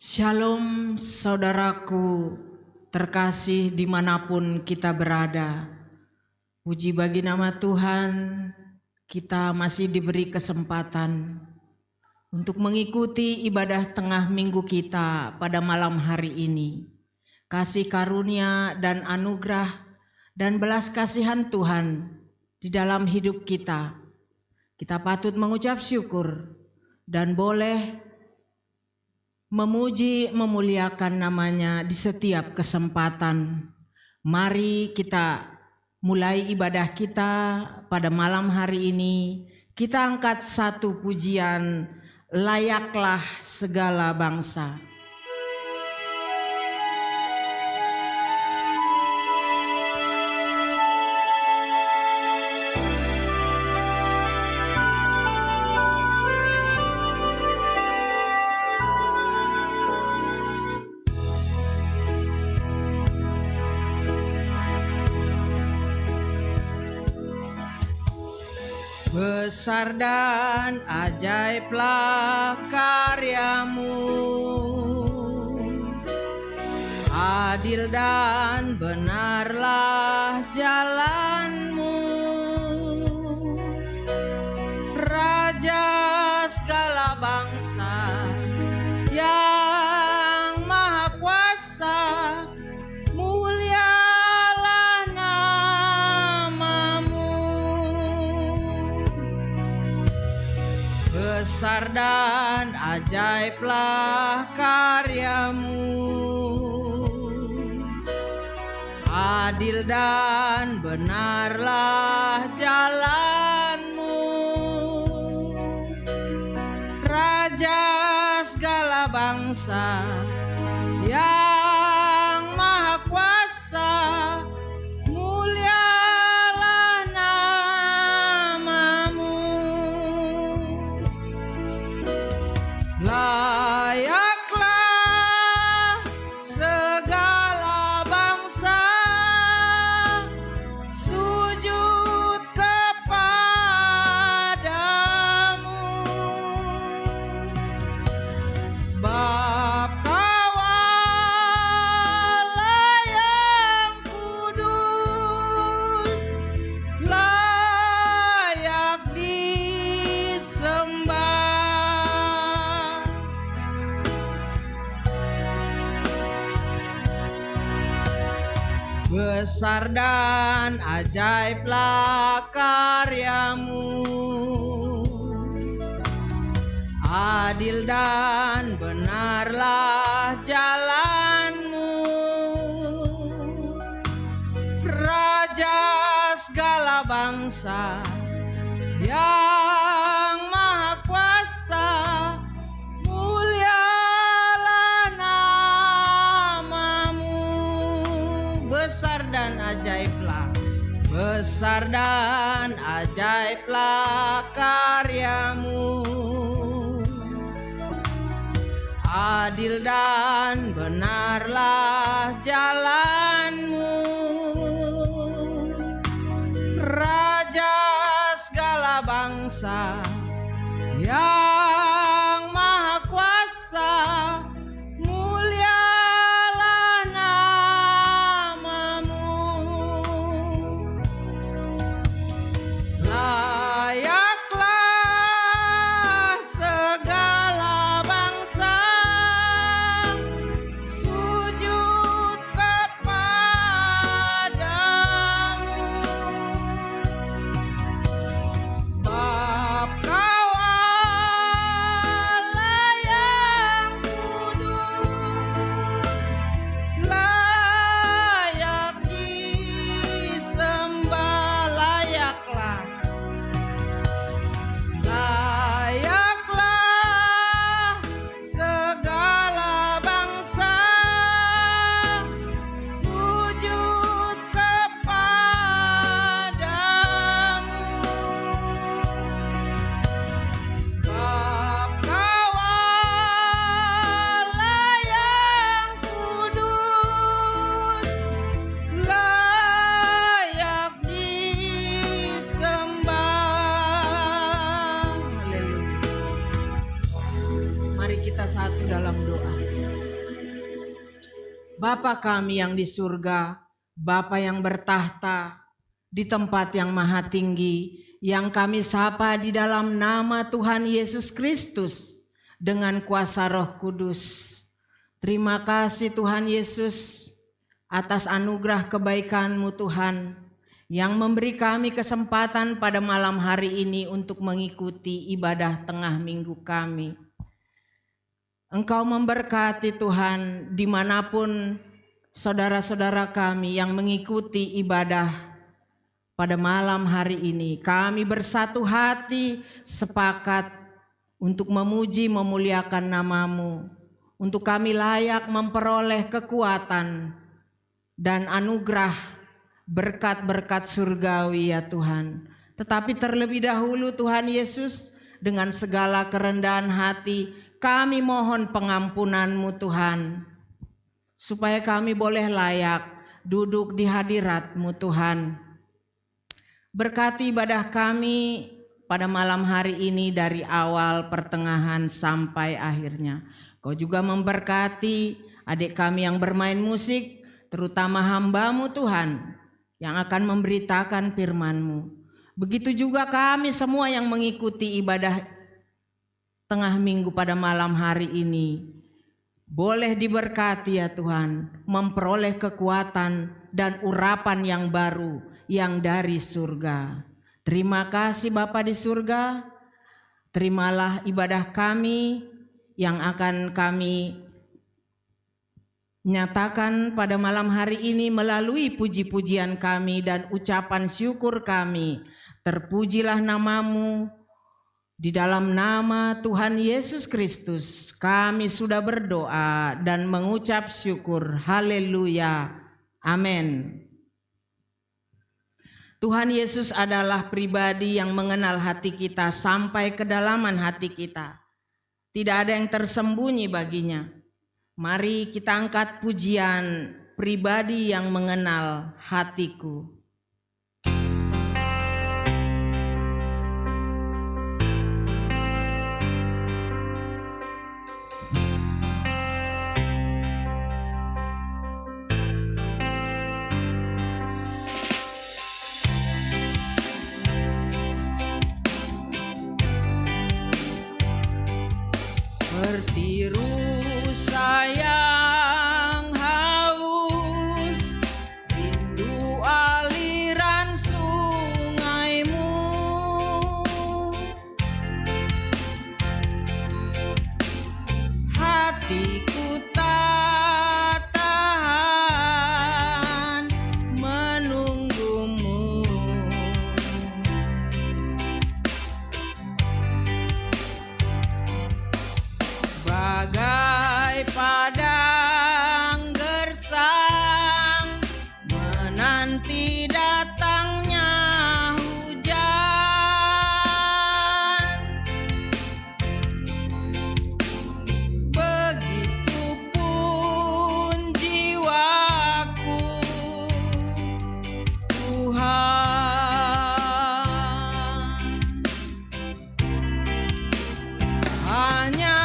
Shalom saudaraku terkasih dimanapun kita berada. Puji bagi nama Tuhan, kita masih diberi kesempatan untuk mengikuti ibadah tengah minggu kita pada malam hari ini. Kasih karunia dan anugerah dan belas kasihan Tuhan di dalam hidup kita. Kita patut mengucap syukur dan boleh memuji, memuliakan namanya di setiap kesempatan. Mari kita mulai ibadah kita pada malam hari ini. Kita angkat satu pujian, layaklah segala bangsa. Besar dan ajaiblah karyamu, adil dan benarlah jalanmu, Raja segala bangsa yang maha kuasa, mulialah namamu. Besar dan ajaiblah karyamu, adil dan benarlah jalanmu, Raja segala bangsa yang maha kuasa, mulialah namamu. Layaklah segala bangsa sujud kepadamu, sebab Kaulah yang kudus, layak disembah. Besar dan ajaiblah karyamu, adil dan benarlah jalanmu, Raja segala bangsa yang maha kuasa, mulialah namamu. Besar dan ajaiblah, besar dan ajaiblah karyamu, adil dan benarlah jalanmu, Raja segala bangsa yang maha kuasa, mulialah namamu. Layaklah segala bangsa sujud kepadamu, sebab Kaulah yang kudus, layak disembah. Layaklah segala bangsa sujud kepadamu, sebab Kaulah yang kudus, layak disembah. Haleluya. Mari kita satu dalam doa. Bapa kami yang di surga, Bapa yang bertahta di tempat yang maha tinggi, yang kami sapa di dalam nama Tuhan Yesus Kristus dengan kuasa Roh Kudus. Terima kasih Tuhan Yesus atas anugerah kebaikan-Mu Tuhan, yang memberi kami kesempatan pada malam hari ini untuk mengikuti ibadah tengah minggu kami. Engkau memberkati Tuhan dimanapun saudara-saudara kami yang mengikuti ibadah pada malam hari ini. Kami bersatu hati sepakat untuk memuji memuliakan nama-Mu, untuk kami layak memperoleh kekuatan dan anugerah berkat-berkat surgawi ya Tuhan. Tetapi terlebih dahulu Tuhan Yesus, dengan segala kerendahan hati kami mohon pengampunan-Mu Tuhan, supaya kami boleh layak duduk di hadirat-Mu Tuhan. Berkati ibadah kami pada malam hari ini dari awal, pertengahan sampai akhirnya. Kau juga memberkati adik kami yang bermain musik, terutama hamba-Mu Tuhan yang akan memberitakan firman-Mu. Begitu juga kami semua yang mengikuti ibadah tengah minggu pada malam hari ini. Boleh diberkati ya Tuhan, memperoleh kekuatan dan urapan yang baru yang dari surga. Terima kasih Bapa di surga, terimalah ibadah kami yang akan kami nyatakan pada malam hari ini melalui puji-pujian kami dan ucapan syukur kami. Terpujilah nama-Mu, di dalam nama Tuhan Yesus Kristus kami sudah berdoa dan mengucap syukur. Haleluya, amin. Tuhan Yesus adalah pribadi yang mengenal hati kita sampai kedalaman hati kita. Tidak ada yang tersembunyi baginya. Mari kita angkat pujian pribadi yang mengenal hatiku. Bertiru sayang haus, rindu aliran sungai-Mu. Hatiku tak tahan menunggu-Mu. Bagai padang gersang menanti datangnya hujan, begitupun jiwaku Tuhan. Hanya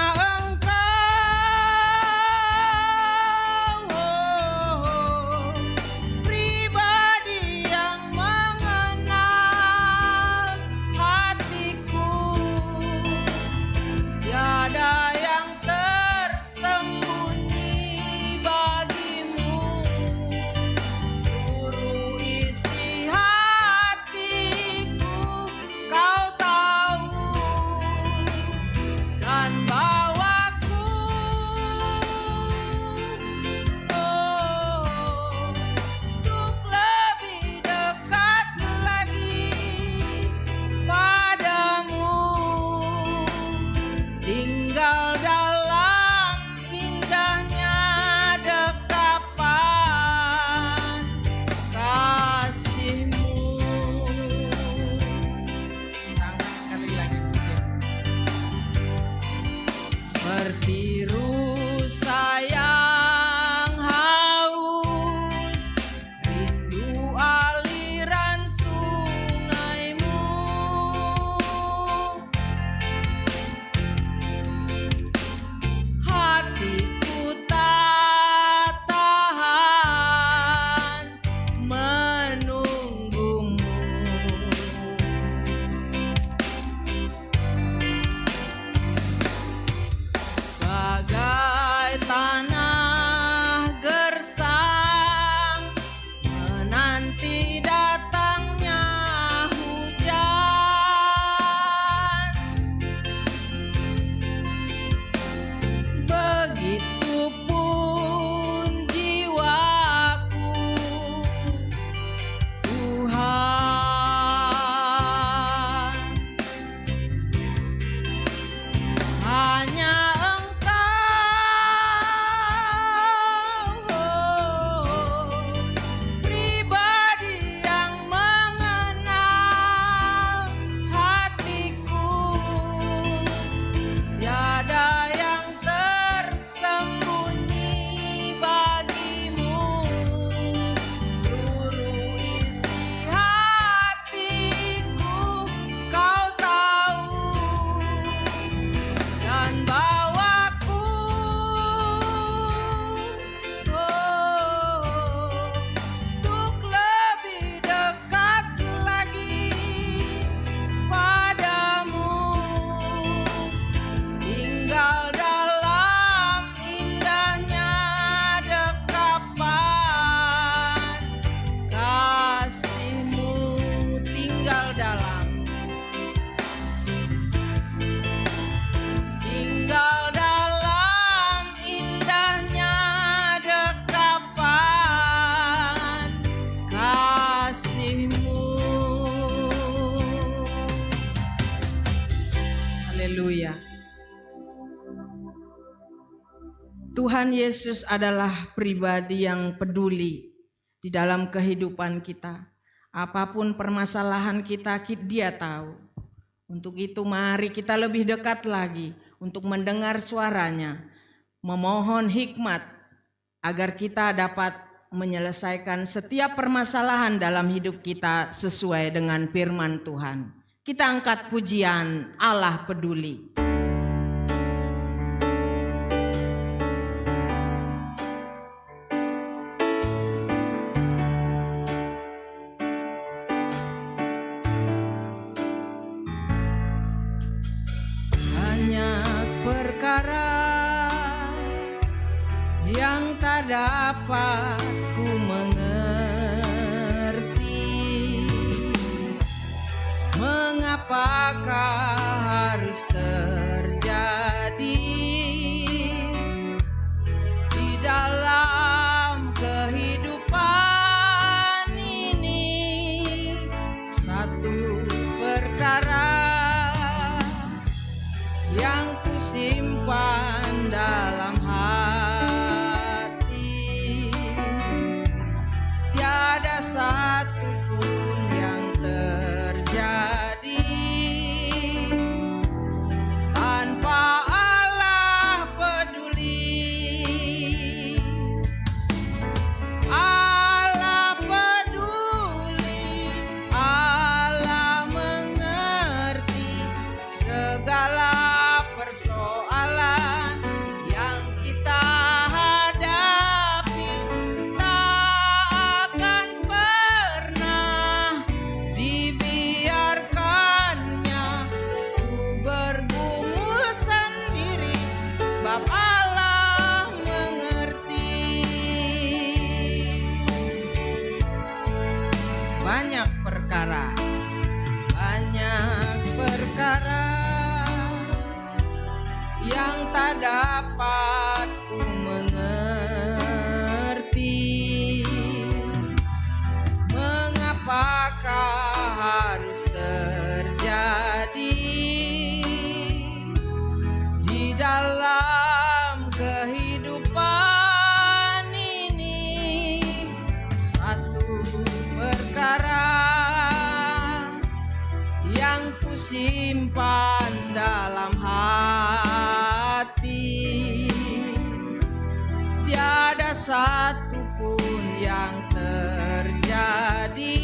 hatiku tak tahan Haleluya. Tuhan Yesus adalah pribadi yang peduli di dalam kehidupan kita. Apapun permasalahan kita, Dia tahu. Untuk itu mari kita lebih dekat lagi untuk mendengar suaranya, memohon hikmat agar kita dapat menyelesaikan setiap permasalahan dalam hidup kita sesuai dengan firman Tuhan. Kita angkat pujian Allah peduli. Yang tak dapat ku mengerti, mengapakah harus terjadi di dalam kehidupan ini. Satu perkara yang ku simpan dalam hati, tiada satu pun yang terjadi tanpa Allah peduli. Allah peduli, Allah mengerti segala persoalan yang kita hadapi. Tak akan pernah dibiarkannya ku bergumul sendiri, sebab Allah mengerti. Banyak perkara yang tak dapat ku mengerti, mengapakah harus terjadi di dalam kehidupan ini. Satu perkara yang ku simpan dalam hati, tiada satu pun yang terjadi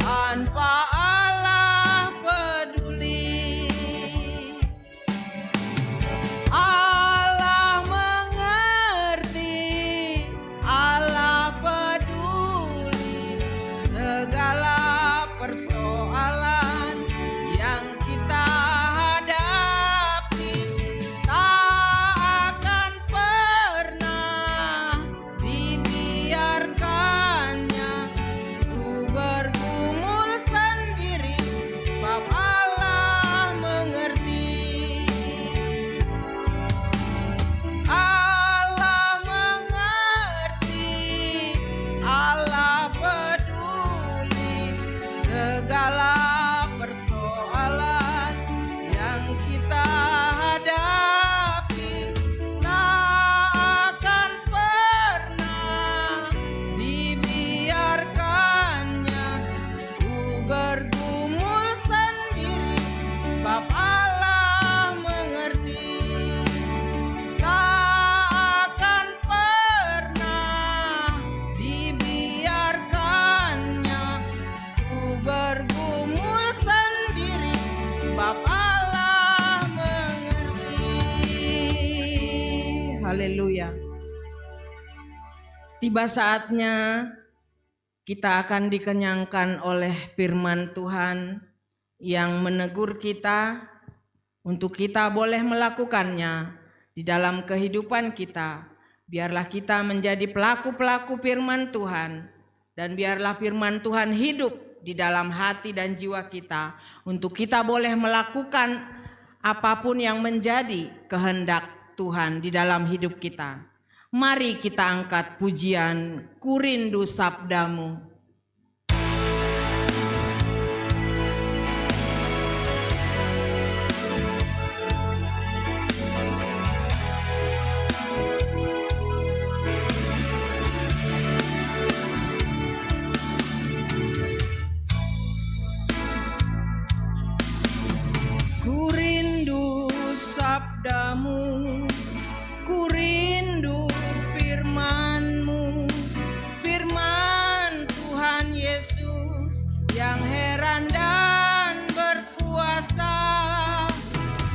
tanpa Allah peduli. Allah mengerti, Allah peduli segala persoalan yang kita hadapi. Tak akan pernah dibiarkannya ku bergumul sendiri, sebab Allah mengerti. Allah mengerti, Allah peduli segala persoalan yang kita hadapi. Tak akan pernah dibiarkannya ku bergumul sendiri, sebab Allah mengerti. Tak akan pernah dibiarkannya ku bergumul sendiri, sebab Allah mengerti. Haleluya. Tiba saatnya kita akan dikenyangkan oleh firman Tuhan yang menegur kita untuk kita boleh melakukannya di dalam kehidupan kita. Biarlah kita menjadi pelaku-pelaku firman Tuhan, dan biarlah firman Tuhan hidup di dalam hati dan jiwa kita untuk kita boleh melakukan apapun yang menjadi kehendak Tuhan di dalam hidup kita. Mari kita angkat pujian Ku Rindu Sabdamu. sabdamu, ku rindu firman-Mu, firman Tuhan Yesus yang heran dan berkuasa.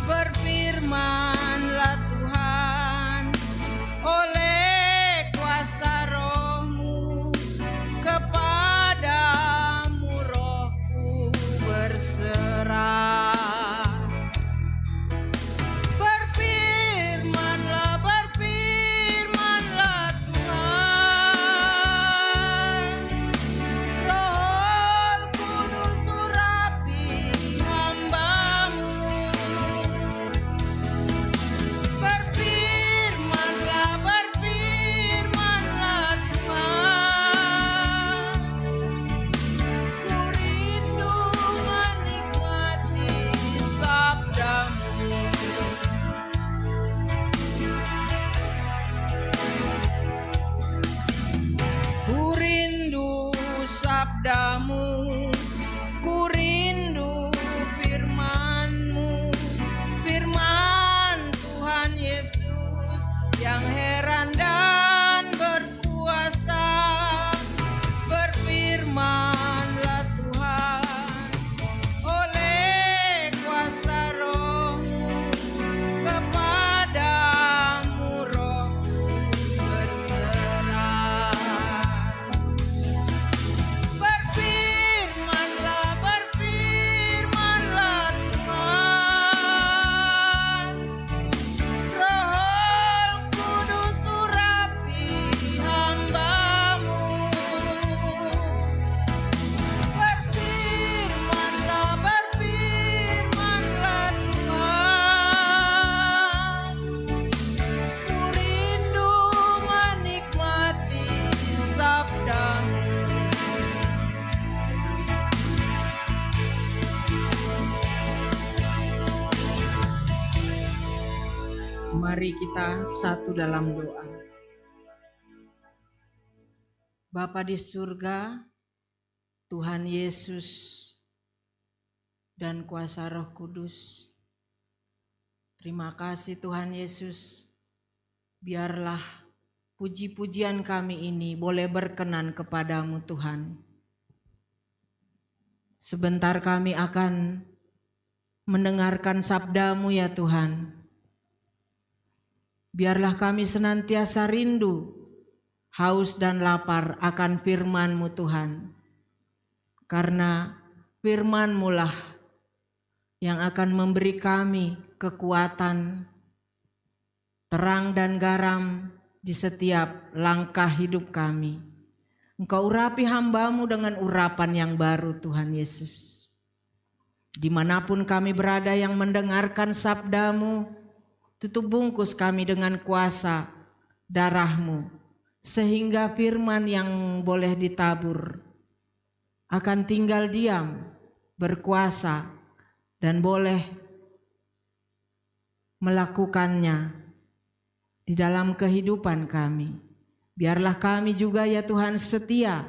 Berfirmanlah Tuhan oleh kuasa Roh-Mu, kepadamu rohku berserah. Berfirmanlah Tuhan, Roh Kudus urapi hamba-Mu. Berfirmanlah Tuhan, ku rindu menikmati sabda-Mu. Ku rindu sabda-Mu, ku rindu firman-Mu, firman Tuhan Yesus yang heran dan berkuasa. Berfirmanlah Tuhan oleh kuasa Roh-Mu, kepadamu rohku berserah. Berfirmanlah Tuhan, Roh Kudus urapi hamba-Mu. Berfirmanlah Tuhan, ku rindu menikmati sabda-Mu. Mari kita satu dalam doa. Bapa di surga, Tuhan Yesus dan kuasa Roh Kudus, terima kasih Tuhan Yesus. Biarlah puji-pujian kami ini boleh berkenan kepadamu Tuhan. Sebentar kami akan mendengarkan sabda-Mu ya Tuhan. Biarlah kami senantiasa rindu, haus dan lapar akan firman-Mu Tuhan. Karena firman-Mu lah yang akan memberi kami kekuatan, terang dan garam di setiap langkah hidup kami. Engkau urapi hamba-Mu dengan urapan yang baru Tuhan Yesus. Dimanapun kami berada yang mendengarkan sabda-Mu, tutup bungkus kami dengan kuasa darah-Mu, sehingga firman yang boleh ditabur akan tinggal diam, berkuasa, dan boleh melakukannya di dalam kehidupan kami. Biarlah kami juga ya Tuhan setia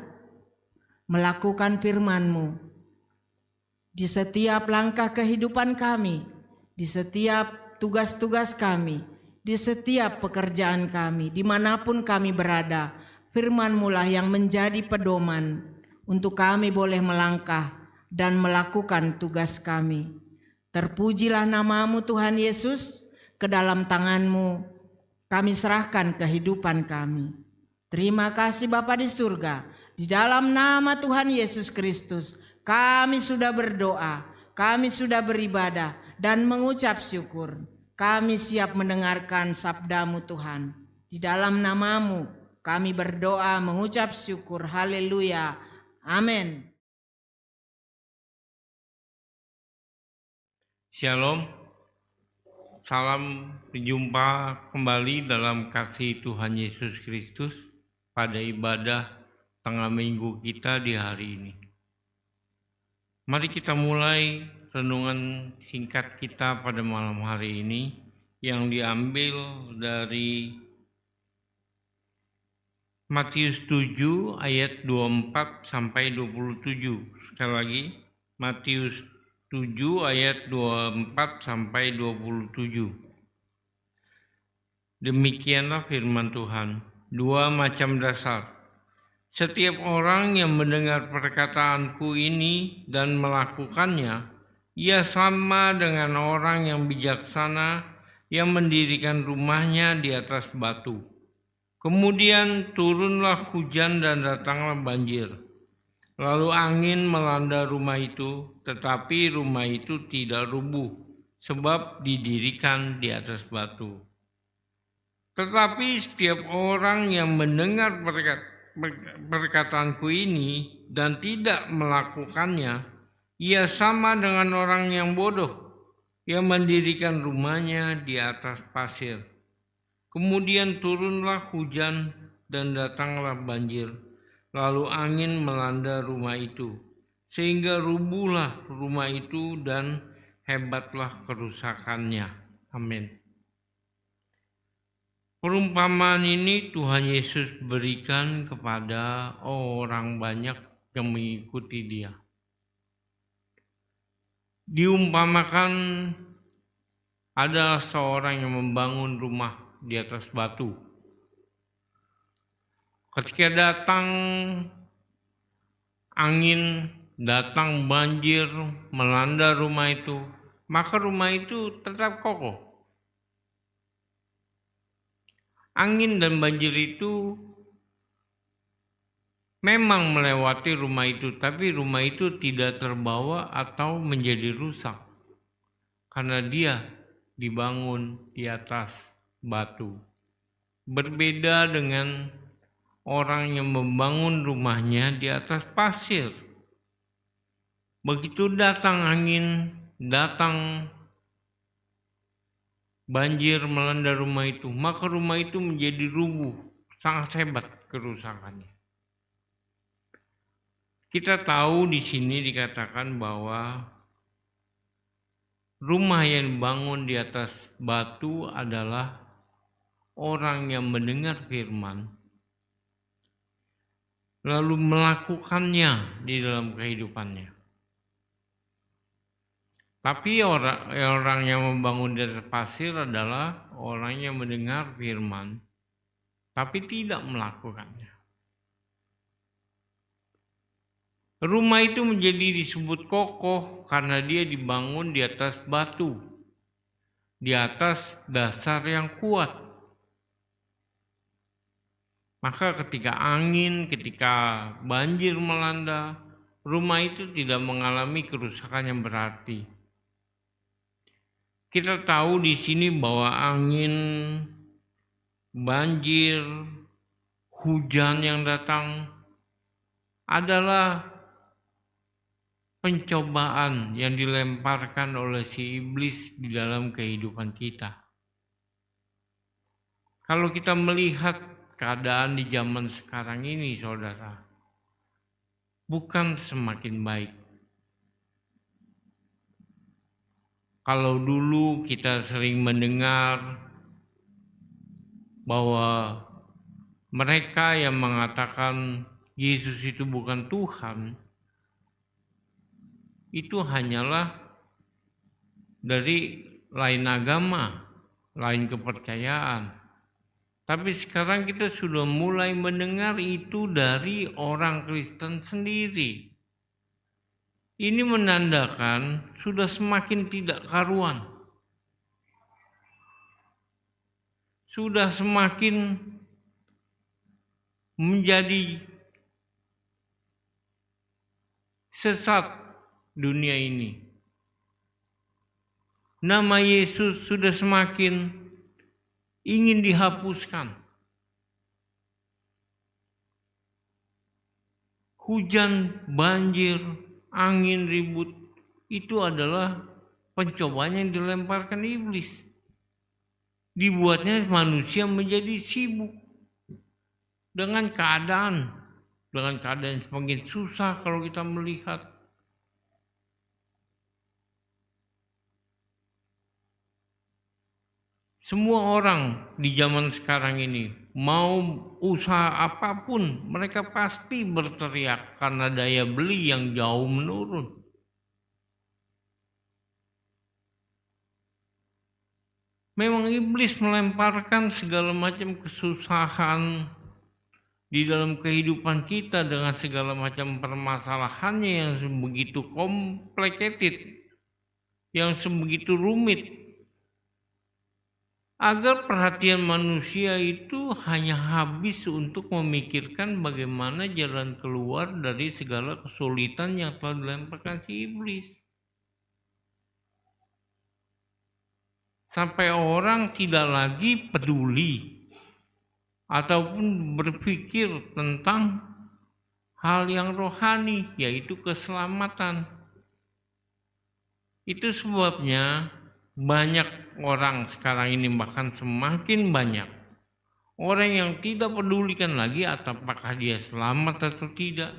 melakukan firman-Mu di setiap langkah kehidupan kami, di setiap tugas-tugas kami, di setiap pekerjaan kami, dimanapun kami berada. Firman-Mu lah yang menjadi pedoman untuk kami boleh melangkah dan melakukan tugas kami. Terpujilah nama-Mu Tuhan Yesus, ke dalam tangan-Mu kami serahkan kehidupan kami. Terima kasih Bapa di surga, di dalam nama Tuhan Yesus Kristus kami sudah berdoa, kami sudah beribadah dan mengucap syukur. Kami siap mendengarkan sabda-Mu Tuhan. Di dalam nama-Mu kami berdoa mengucap syukur. Haleluya. Amin. Shalom. Salam berjumpa kembali dalam kasih Tuhan Yesus Kristus pada ibadah tengah minggu kita di hari ini. Mari kita mulai renungan singkat kita pada malam hari ini yang diambil dari Matius 7 ayat 24 sampai 27. Sekali lagi, Matius 7 ayat 24 sampai 27. Demikianlah firman Tuhan. Dua macam dasar. Setiap orang yang mendengar perkataanku ini dan melakukannya, ia sama dengan orang yang bijaksana yang mendirikan rumahnya di atas batu. Kemudian turunlah hujan dan datanglah banjir. Lalu angin melanda rumah itu, tetapi rumah itu tidak rubuh, sebab didirikan di atas batu. Tetapi setiap orang yang mendengar perkataanku ini dan tidak melakukannya, ia sama dengan orang yang bodoh, yang mendirikan rumahnya di atas pasir. Kemudian turunlah hujan dan datanglah banjir. Lalu angin melanda rumah itu, sehingga rubuhlah rumah itu dan hebatlah kerusakannya. Amin. Perumpamaan ini Tuhan Yesus berikan kepada orang banyak yang mengikuti Dia. Diumpamakan ada seorang yang membangun rumah di atas batu. Ketika datang angin, datang banjir, melanda rumah itu, maka rumah itu tetap kokoh. Angin dan banjir itu memang melewati rumah itu, tapi rumah itu tidak terbawa atau menjadi rusak, karena dia dibangun di atas batu. Berbeda dengan orang yang membangun rumahnya di atas pasir. Begitu datang angin, datang banjir melanda rumah itu, maka rumah itu menjadi rubuh, sangat hebat kerusakannya. Kita tahu di sini dikatakan bahwa rumah yang dibangun di atas batu adalah orang yang mendengar firman, lalu melakukannya di dalam kehidupannya. Tapi orang yang membangun di atas pasir adalah orang yang mendengar firman, tapi tidak melakukannya. Rumah itu menjadi disebut kokoh karena dia dibangun di atas batu, di atas dasar yang kuat. Maka ketika angin, ketika banjir melanda, rumah itu tidak mengalami kerusakan yang berarti. Kita tahu di sini bahwa angin, banjir, hujan yang datang adalah pencobaan yang dilemparkan oleh si iblis di dalam kehidupan kita. Kalau kita melihat keadaan di zaman sekarang ini, saudara, bukan semakin baik. Kalau dulu kita sering mendengar bahwa mereka yang mengatakan Yesus itu bukan Tuhan, itu hanyalah dari lain agama, lain kepercayaan. Tapi sekarang kita sudah mulai mendengar itu dari orang Kristen sendiri. Ini menandakan sudah semakin tidak karuan. Sudah semakin menjadi sesat dunia ini. Nama Yesus sudah semakin ingin dihapuskan. Hujan, banjir, angin, ribut, itu adalah pencobaan yang dilemparkan iblis. Dibuatnya manusia menjadi sibuk dengan keadaan semakin susah kalau kita melihat. Semua orang di zaman sekarang ini mau usaha apapun, mereka pasti berteriak karena daya beli yang jauh menurun. Memang iblis melemparkan segala macam kesusahan di dalam kehidupan kita dengan segala macam permasalahannya yang begitu complicated, yang sebegitu rumit, agar perhatian manusia itu hanya habis untuk memikirkan bagaimana jalan keluar dari segala kesulitan yang telah dilemparkan si iblis. Sampai orang tidak lagi peduli ataupun berpikir tentang hal yang rohani, yaitu keselamatan. Itu sebabnya banyak orang sekarang ini, bahkan semakin banyak orang yang tidak pedulikan lagi apakah dia selamat atau tidak.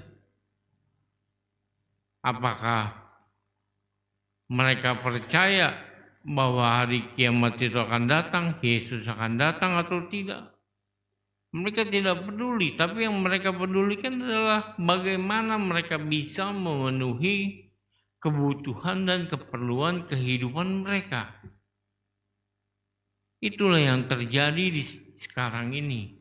Apakah mereka percaya bahwa hari kiamat itu akan datang, Yesus akan datang atau tidak. Mereka tidak peduli, tapi yang mereka pedulikan adalah bagaimana mereka bisa memenuhi kebutuhan dan keperluan kehidupan mereka. Itulah yang terjadi di sekarang ini.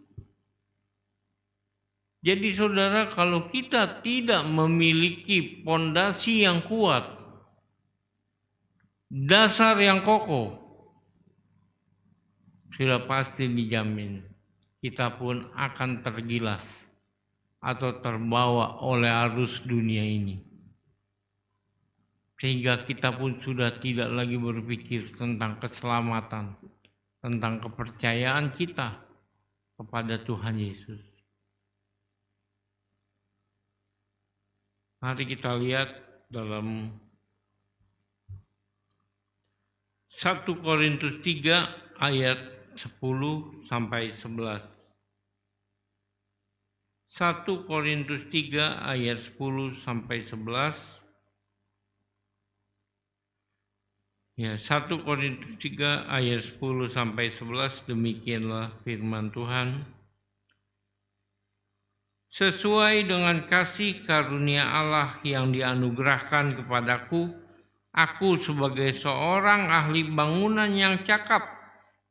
Jadi saudara, kalau kita tidak memiliki pondasi yang kuat, dasar yang kokoh, sudah pasti dijamin kita pun akan tergilas atau terbawa oleh arus dunia ini. Sehingga kita pun sudah tidak lagi berpikir tentang keselamatan, tentang kepercayaan kita kepada Tuhan Yesus. Mari kita lihat dalam 1 Korintus 3 ayat 10 sampai 11. 1 Korintus 3 ayat 10 sampai 11. Ya, 1 Korintus 3 ayat 10 sampai 11, demikianlah firman Tuhan. Sesuai dengan kasih karunia Allah yang dianugerahkan kepadaku, aku sebagai seorang ahli bangunan yang cakap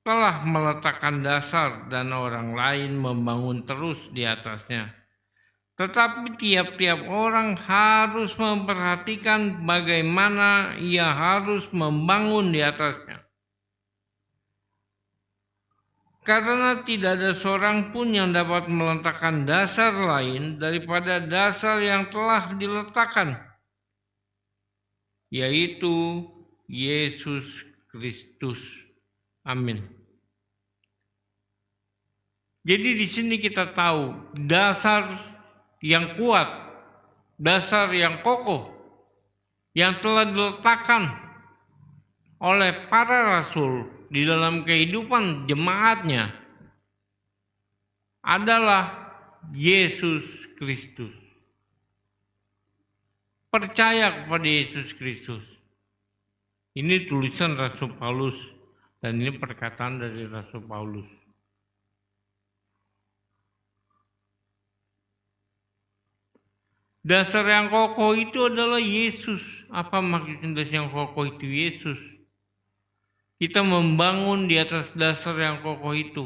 telah meletakkan dasar dan orang lain membangun terus di atasnya. Tetapi tiap-tiap orang harus memperhatikan bagaimana ia harus membangun di atasnya. Karena tidak ada seorang pun yang dapat meletakkan dasar lain daripada dasar yang telah diletakkan, yaitu Yesus Kristus. Amin. Jadi di sini kita tahu dasar yang kuat, dasar yang kokoh, yang telah diletakkan oleh para rasul di dalam kehidupan jemaatnya adalah Yesus Kristus. Percaya kepada Yesus Kristus. Ini tulisan Rasul Paulus dan ini perkataan dari Rasul Paulus. Dasar yang kokoh itu adalah Yesus. Apa maksudnya dasar yang kokoh itu? Yesus. Kita membangun di atas dasar yang kokoh itu.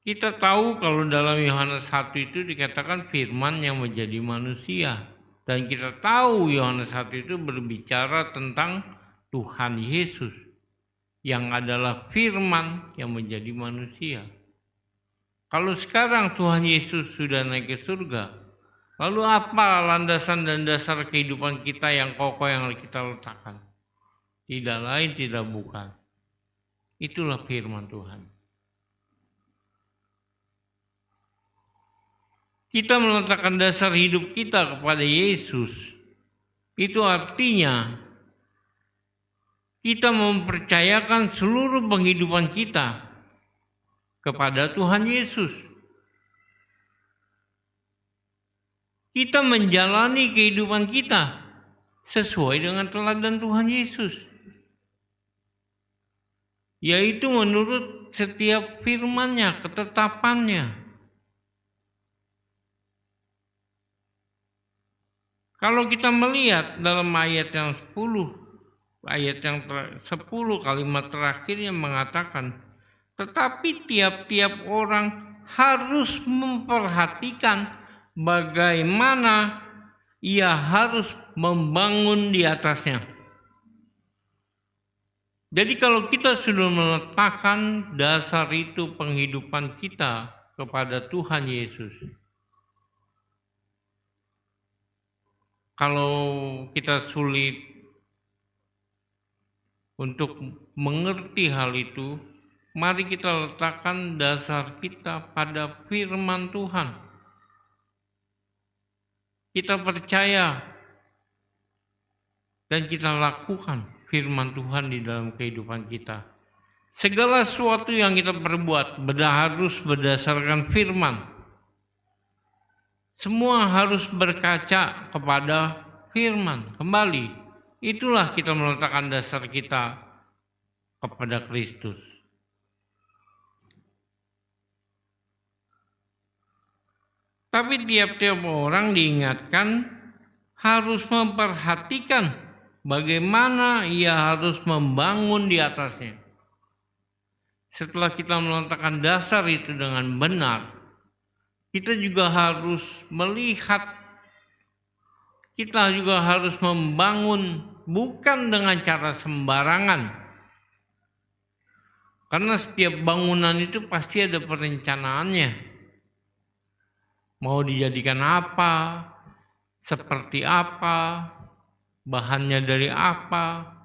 Kita tahu kalau dalam Yohanes 1 itu dikatakan firman yang menjadi manusia. Dan kita tahu Yohanes 1 itu berbicara tentang Tuhan Yesus. Yang adalah firman yang menjadi manusia. Kalau sekarang Tuhan Yesus sudah naik ke surga, lalu apa landasan dan dasar kehidupan kita yang kokoh yang kita letakkan? Tidak lain, tidak bukan. Itulah firman Tuhan. Kita meletakkan dasar hidup kita kepada Yesus. Itu artinya kita mempercayakan seluruh penghidupan kita kepada Tuhan Yesus. Kita menjalani kehidupan kita sesuai dengan teladan Tuhan Yesus, yaitu menurut setiap firman-Nya, ketetapan-Nya. Kalau kita melihat dalam ayat yang 10, ayat yang 10 kalimat terakhirnya mengatakan, tetapi tiap-tiap orang harus memperhatikan bagaimana ia harus membangun di atasnya. Jadi kalau kita sudah meletakkan dasar itu penghidupan kita kepada Tuhan Yesus, kalau kita sulit untuk mengerti hal itu, mari kita letakkan dasar kita pada firman Tuhan. Kita percaya dan kita lakukan firman Tuhan di dalam kehidupan kita. Segala sesuatu yang kita perbuat harus berdasarkan firman. Semua harus berkaca kepada firman. Kembali, itulah kita meletakkan dasar kita kepada Kristus. Tapi tiap-tiap orang diingatkan harus memperhatikan bagaimana ia harus membangun di atasnya. Setelah kita meletakkan dasar itu dengan benar, kita juga harus melihat, kita juga harus membangun bukan dengan cara sembarangan. Karena setiap bangunan itu pasti ada perencanaannya. Mau dijadikan apa, seperti apa, bahannya dari apa.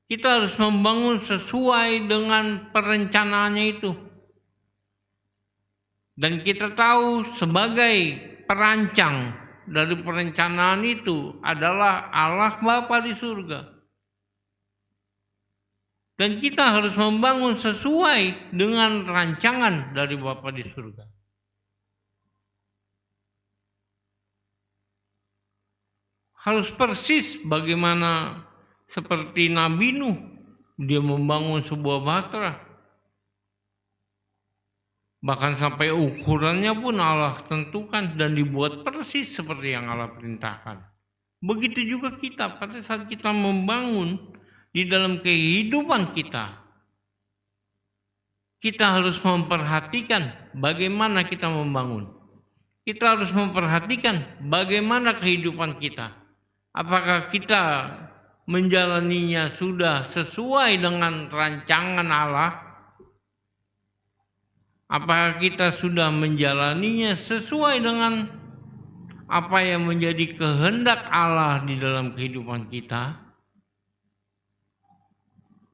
Kita harus membangun sesuai dengan perencanaannya itu. Dan kita tahu sebagai perancang dari perencanaan itu adalah Allah Bapa di surga. Dan kita harus membangun sesuai dengan rancangan dari Bapa di surga. Harus persis bagaimana seperti Nabi Nuh, dia membangun sebuah bahtera. Bahkan sampai ukurannya pun Allah tentukan dan dibuat persis seperti yang Allah perintahkan. Begitu juga kita pada saat kita membangun di dalam kehidupan kita. Kita harus memperhatikan bagaimana kita membangun. Kita harus memperhatikan bagaimana kehidupan kita. Apakah kita menjalaninya sudah sesuai dengan rancangan Allah? Apakah kita sudah menjalaninya sesuai dengan apa yang menjadi kehendak Allah di dalam kehidupan kita?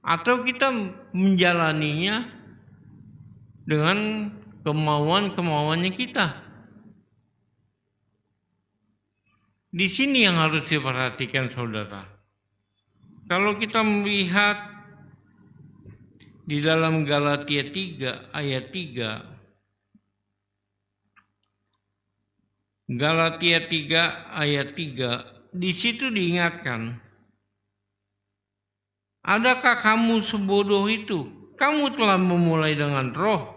Atau kita menjalaninya dengan kemauan-kemauannya kita? Di sini yang harus diperhatikan saudara. Kalau kita melihat di dalam Galatia 3 ayat 3. Galatia 3 ayat 3. Di situ diingatkan. Adakah kamu sebodoh itu? Kamu telah memulai dengan roh.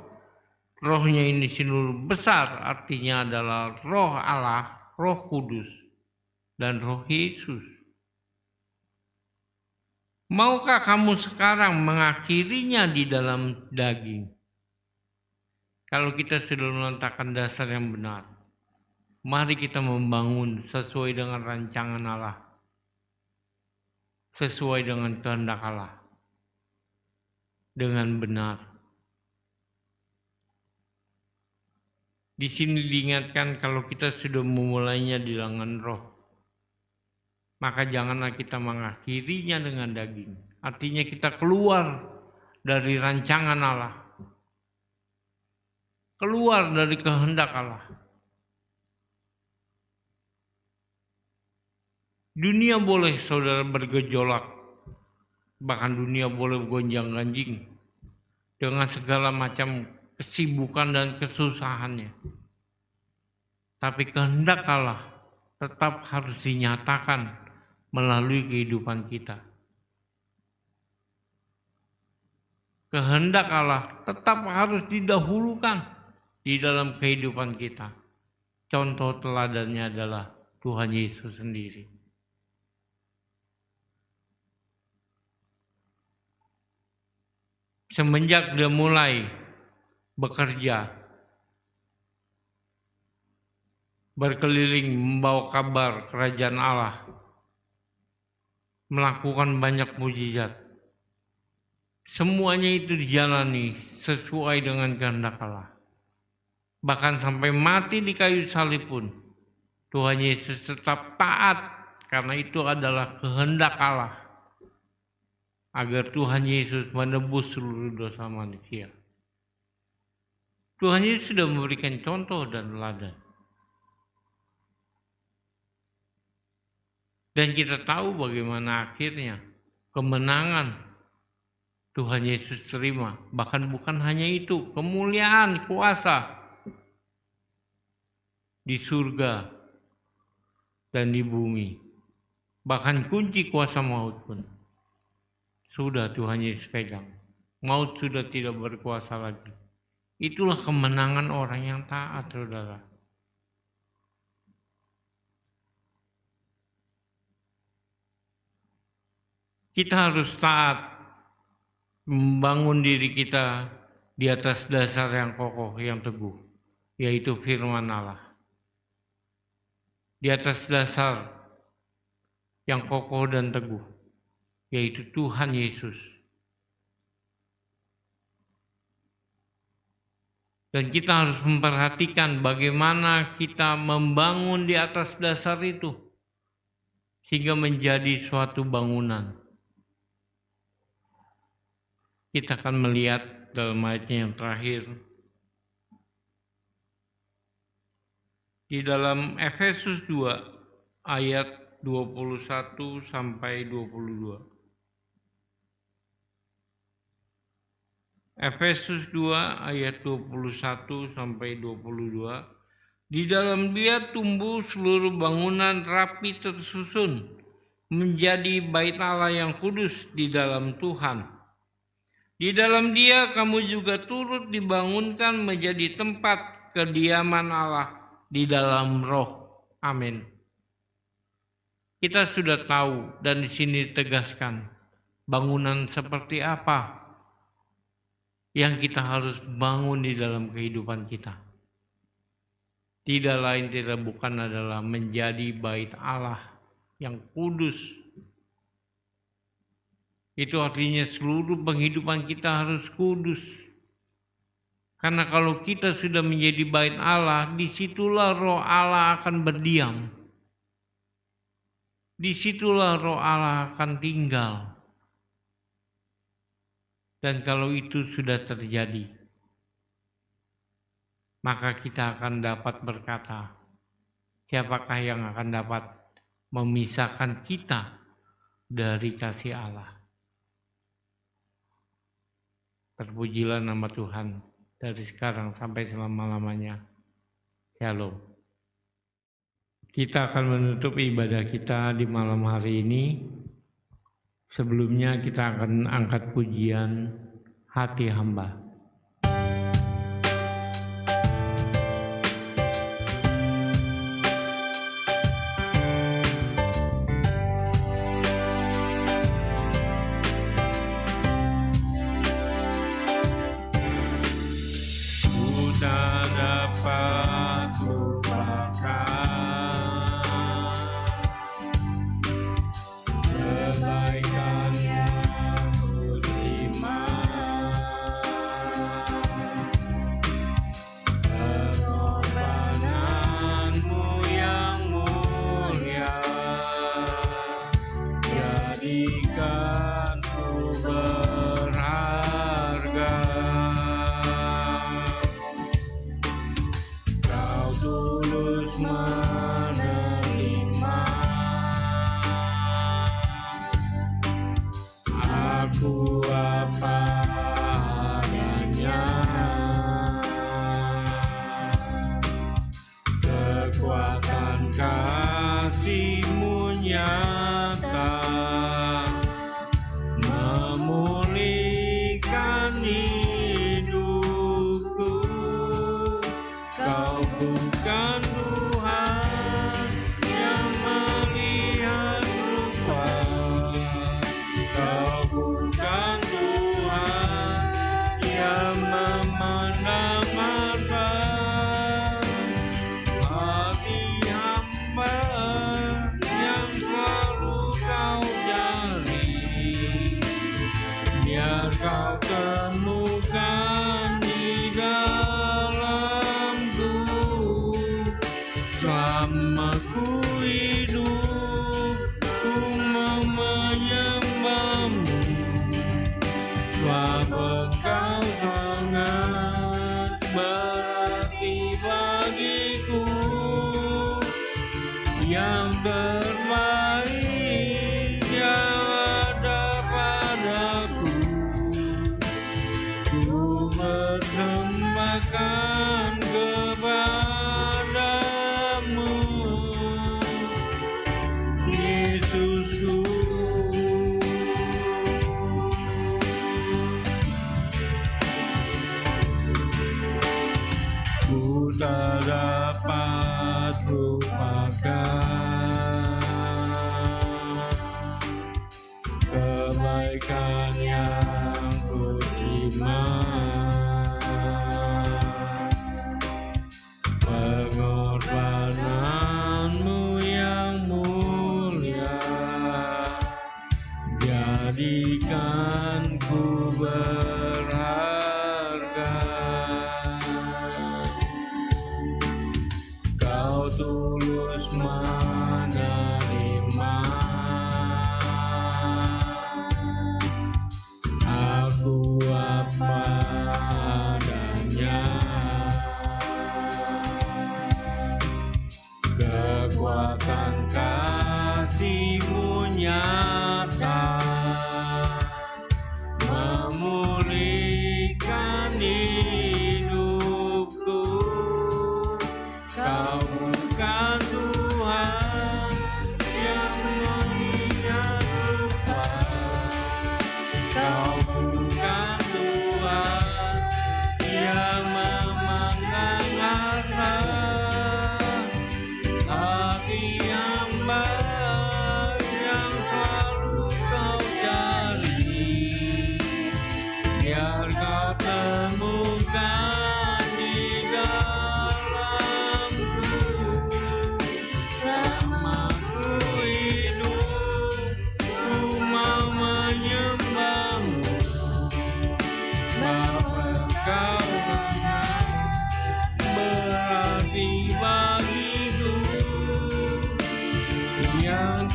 Rohnya ini sinur besar, artinya adalah roh Allah, roh kudus. Dan roh Yesus. Maukah kamu sekarang mengakhirinya di dalam daging? Kalau kita sudah meletakkan dasar yang benar, mari kita membangun sesuai dengan rancangan Allah. Sesuai dengan kehendak Allah. Dengan benar. Di sini diingatkan kalau kita sudah memulainya di lengan roh, maka janganlah kita mengakhirinya dengan daging. Artinya kita keluar dari rancangan Allah. Keluar dari kehendak Allah. Dunia boleh saudara bergejolak. Bahkan dunia boleh gonjang-ganjing. Dengan segala macam kesibukan dan kesusahannya. Tapi kehendak Allah tetap harus dinyatakan melalui kehidupan kita. Kehendak Allah tetap harus didahulukan di dalam kehidupan kita. Contoh teladannya adalah Tuhan Yesus sendiri. semenjak dia mulai bekerja, berkeliling membawa kabar kerajaan Allah, melakukan banyak mujizat. Semuanya itu dijalani sesuai dengan kehendak Allah. Bahkan sampai mati di kayu salib pun, Tuhan Yesus tetap taat karena itu adalah kehendak Allah. Agar Tuhan Yesus menebus seluruh dosa manusia. Tuhan Yesus sudah memberikan contoh dan teladan. Dan kita tahu bagaimana akhirnya kemenangan Tuhan Yesus terima. Bahkan bukan hanya itu, kemuliaan, kuasa di surga dan di bumi. Bahkan kunci kuasa maut pun sudah Tuhan Yesus pegang. Maut sudah tidak berkuasa lagi. Itulah kemenangan orang yang taat, saudara. Kita harus taat, membangun diri kita di atas dasar yang kokoh, yang teguh, yaitu firman Allah. Di atas dasar yang kokoh dan teguh, yaitu Tuhan Yesus. Dan kita harus memperhatikan bagaimana kita membangun di atas dasar itu, sehingga menjadi suatu bangunan. Kita akan melihat dalam ayatnya yang terakhir. Di dalam Efesus 2 ayat 21 sampai 22. Efesus 2 ayat 21 sampai 22. Di dalam Dia tumbuh seluruh bangunan rapi tersusun menjadi bait Allah yang kudus di dalam Tuhan. Di dalam Dia kamu juga turut dibangunkan menjadi tempat kediaman Allah di dalam Roh. Amin. Kita sudah tahu dan di sini ditegaskan bangunan seperti apa yang kita harus bangun di dalam kehidupan kita. Tidak lain tidak bukan adalah menjadi bait Allah yang kudus. Itu artinya seluruh penghidupan kita harus kudus. Karena kalau kita sudah menjadi bait Allah, disitulah roh Allah akan berdiam. Disitulah roh Allah akan tinggal. Dan kalau itu sudah terjadi, maka kita akan dapat berkata, siapakah yang akan dapat memisahkan kita dari kasih Allah? Terpujilah nama Tuhan dari sekarang sampai selama-lamanya. Shalom. Kita akan menutup ibadah kita di malam hari ini. Sebelumnya kita akan angkat pujian Hati Hamba.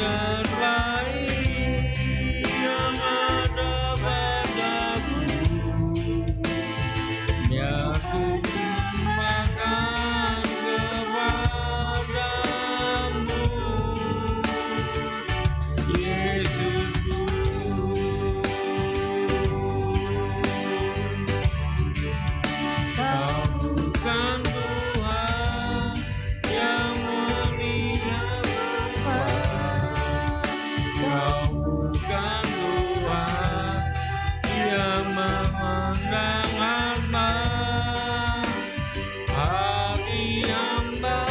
terbaik yang ada padaku, biar ku persembahkan kepadamu, Yesusku. Kau bukan Tuhan yang mulia, Kau bukan Tuhan yang memandang harta, hati hamba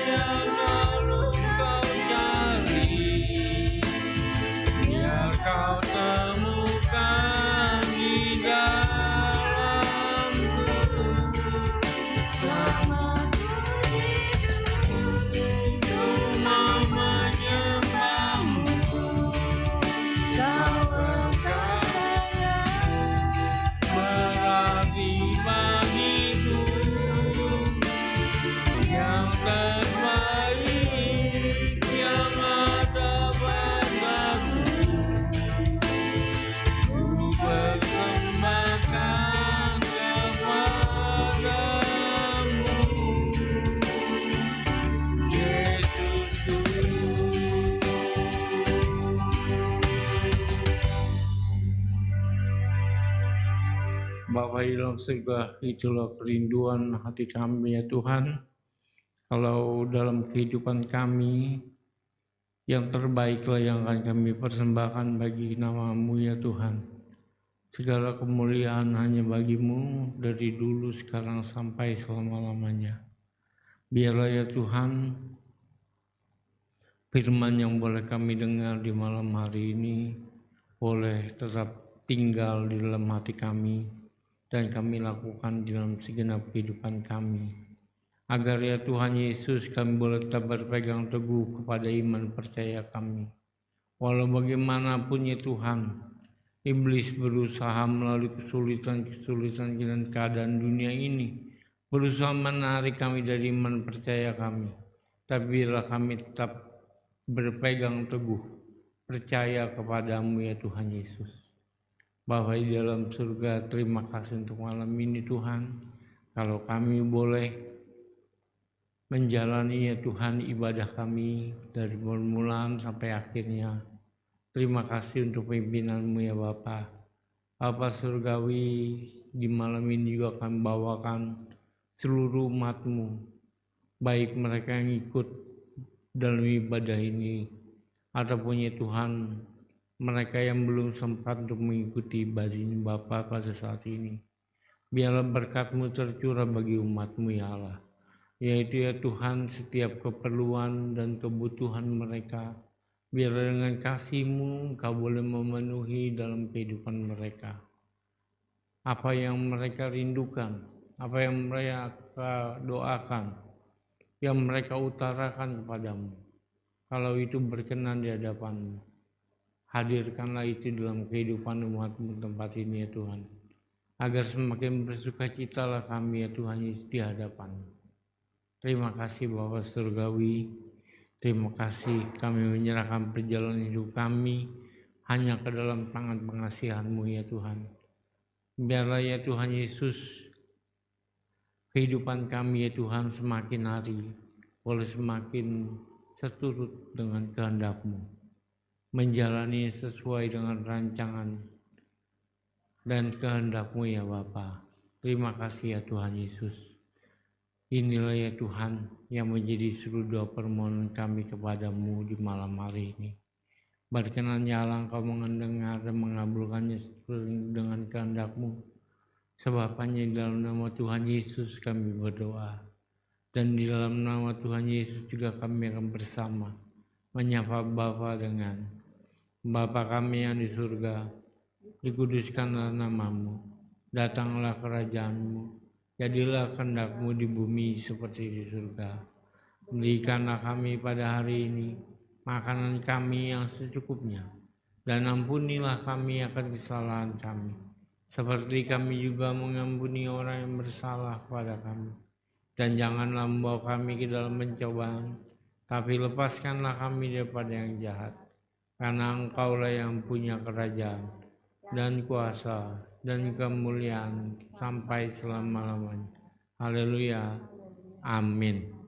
yang selalu Kau cari, biar Kau temukan di dalamku. Cuma menyembahmu, berarti bagiku yang terbaik yang ada padaku, ku persembahkan kepadamu, Yesusku. Bapa di dalam surga, itulah kerinduan hati kami ya Tuhan. Kalau dalam kehidupan kami, yang terbaiklah yang akan kami persembahkan bagi nama-Mu ya Tuhan. Segala kemuliaan hanya bagi-Mu dari dulu, sekarang, sampai selama-lamanya. Biarlah ya Tuhan, firman yang boleh kami dengar di malam hari ini boleh tetap tinggal di dalam hati kami dan kami lakukan di dalam segenap kehidupan kami. Agar ya Tuhan Yesus kami boleh tetap berpegang teguh kepada iman percaya kami. Walau bagaimanapun ya Tuhan, iblis berusaha melalui kesulitan-kesulitan dan keadaan dunia ini, berusaha menarik kami dari iman percaya kami. Tapi biarlah kami tetap berpegang teguh, percaya kepadamu ya Tuhan Yesus. Bapa di dalam surga, terima kasih untuk malam ini Tuhan. Kalau kami boleh menjalani ya Tuhan ibadah kami dari permulaan sampai akhirnya. Terima kasih untuk pimpinan-Mu ya Bapa. Bapa surgawi, di malam ini juga kami bawakan seluruh umat-Mu, baik mereka yang ikut dalam ibadah ini ataupun ya Tuhan mereka yang belum sempat untuk mengikuti ibadah ini Bapa pada saat ini. Biarlah berkat-Mu tercurah bagi umat-Mu ya Allah, yaitu ya Tuhan setiap keperluan dan kebutuhan mereka. Biarlah dengan kasih-Mu Kau boleh memenuhi dalam kehidupan mereka. Apa yang mereka rindukan, apa yang mereka doakan, yang mereka utarakan kepadamu, kalau itu berkenan di hadapan-Mu, hadirkanlah itu dalam kehidupan umat-Mu tempat ini ya Tuhan, agar semakin bersukacitalah kami ya Tuhan Yesus di hadapan-Mu. Terima kasih Bapa surgawi, terima kasih kami menyerahkan perjalanan hidup kami hanya ke dalam tangan pengasihan-Mu ya Tuhan. Biarlah ya Tuhan Yesus, kehidupan kami ya Tuhan semakin hari boleh semakin seturut dengan kehendak-Mu, menjalani sesuai dengan rancangan dan kehendak-Mu ya Bapa. Terima kasih ya Tuhan Yesus. Inilah ya Tuhan yang menjadi seluruh doa permohonan kami kepadamu di malam hari ini. Berkenan ya Allah Engkau mendengar dan mengabulkannya sesuai dengan kehendak-Mu. Sebab hanya di dalam nama Tuhan Yesus kami berdoa. Dan di dalam nama Tuhan Yesus juga kami akan bersama menyapa Bapa dengan Bapa kami yang di surga, dikuduskanlah nama-Mu, datanglah kerajaan-Mu. Jadilah kehendak-Mu di bumi seperti di surga. Berikanlah kami pada hari ini makanan kami yang secukupnya, dan ampunilah kami akan kesalahan kami, seperti kami juga mengampuni orang yang bersalah kepada kami. Dan janganlah membawa kami ke dalam pencobaan, tapi lepaskanlah kami daripada yang jahat. Karena Engkaulah yang punya kerajaan dan kuasa dan kemuliaan sampai selama-lamanya. Haleluya. Amin.